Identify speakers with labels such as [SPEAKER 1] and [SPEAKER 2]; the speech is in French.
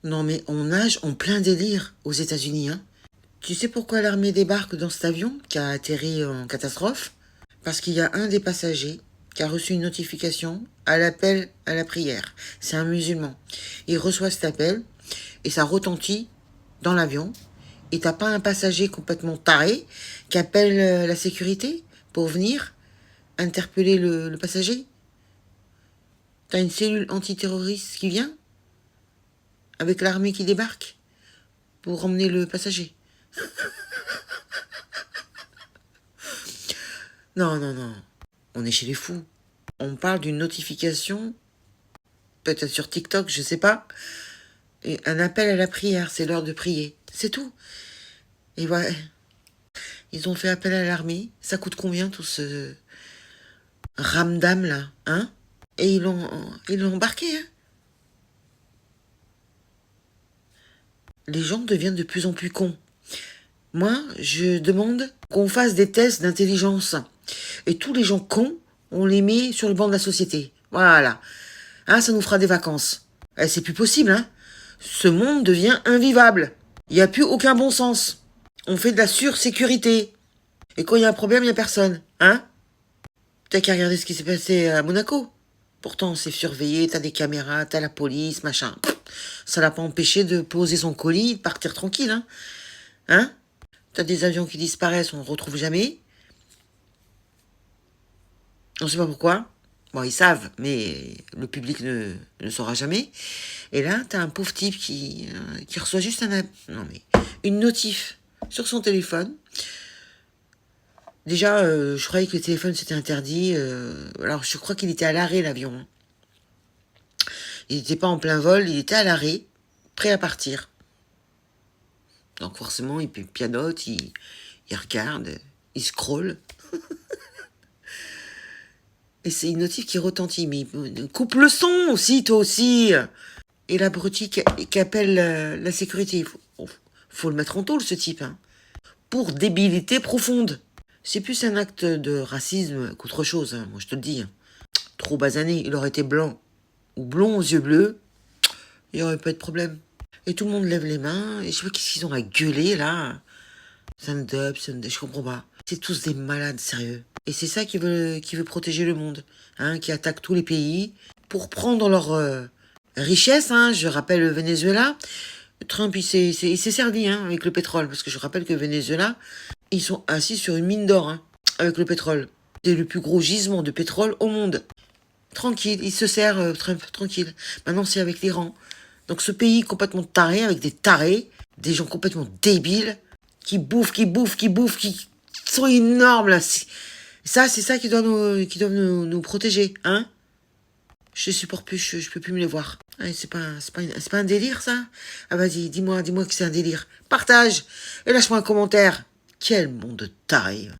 [SPEAKER 1] Non mais on nage en plein délire aux États-Unis, hein. Tu sais pourquoi l'armée débarque dans cet avion qui a atterri en catastrophe? Parce qu'il y a un des passagers qui a reçu une notification à l'appel à la prière. C'est un musulman. Il reçoit cet appel et ça retentit dans l'avion. Et t'as pas un passager complètement taré qui appelle la sécurité pour venir interpeller le passager? T'as une cellule antiterroriste qui vient avec l'armée qui débarque pour emmener le passager. Non, non, non. On est chez les fous. On parle d'une notification, peut-être sur TikTok, je sais pas. Et un appel à la prière, c'est l'heure de prier. C'est tout. Et voilà. Ils ont fait appel à l'armée. Ça coûte combien tout ce ramdam là, hein? Et ils l'ont embarqué, hein? Les gens deviennent de plus en plus cons. Moi, je demande qu'on fasse des tests d'intelligence. Et tous les gens cons, on les met sur le banc de la société. Voilà. Hein, ça nous fera des vacances. C'est plus possible, hein. Ce monde devient invivable. Il n'y a plus aucun bon sens. On fait de la sursécurité. Et quand il y a un problème, il n'y a personne. Hein? T'as qu'à regarder ce qui s'est passé à Monaco. Pourtant, c'est surveillé, t'as des caméras, t'as la police, machin. Ça l'a pas empêché de poser son colis et de partir tranquille, hein? Hein? T'as des avions qui disparaissent, on ne retrouve jamais. On sait pas pourquoi. Bon, ils savent, mais le public ne saura jamais. Et là, t'as un pauvre type qui reçoit juste une notif sur son téléphone. Déjà, je croyais que le téléphone c'était interdit. Alors, je crois qu'il était à l'arrêt, l'avion, hein. Il n'était pas en plein vol, il était à l'arrêt, prêt à partir. Donc forcément, il pianote, il regarde, il scrolle. Et c'est une notif qui retentit. Mais coupe le son aussi, toi aussi. Et l'abruti qui appelle la sécurité. Faut le mettre en tôle, ce type, hein. Pour débilité profonde. C'est plus un acte de racisme qu'autre chose, hein, moi je te le dis. Trop basané, il aurait été blanc ou blond aux yeux bleus, il n'y aurait pas de problème. Et tout le monde lève les mains, et je sais pas qu'est-ce qu'ils ont à gueuler là. Stand up, je comprends pas. C'est tous des malades, sérieux. Et c'est ça qui veut protéger le monde, hein, qui attaque tous les pays pour prendre leur richesse, hein. Je rappelle le Venezuela. Trump, il s'est servi, hein, avec le pétrole, parce que je rappelle que le Venezuela, ils sont assis sur une mine d'or, hein, avec le pétrole. C'est le plus gros gisement de pétrole au monde. Tranquille, il se sert, Trump, tranquille. Maintenant, c'est avec l'Iran. Donc ce pays complètement taré, avec des tarés, des gens complètement débiles, qui sont énormes, là. Ça, c'est ça qui doivent nous protéger, hein. Je supporte plus, je peux plus me les voir. Ouais, c'est pas un délire, ça? Ah, vas-y, dis-moi que c'est un délire. Partage et lâche-moi un commentaire. Quel monde de taré.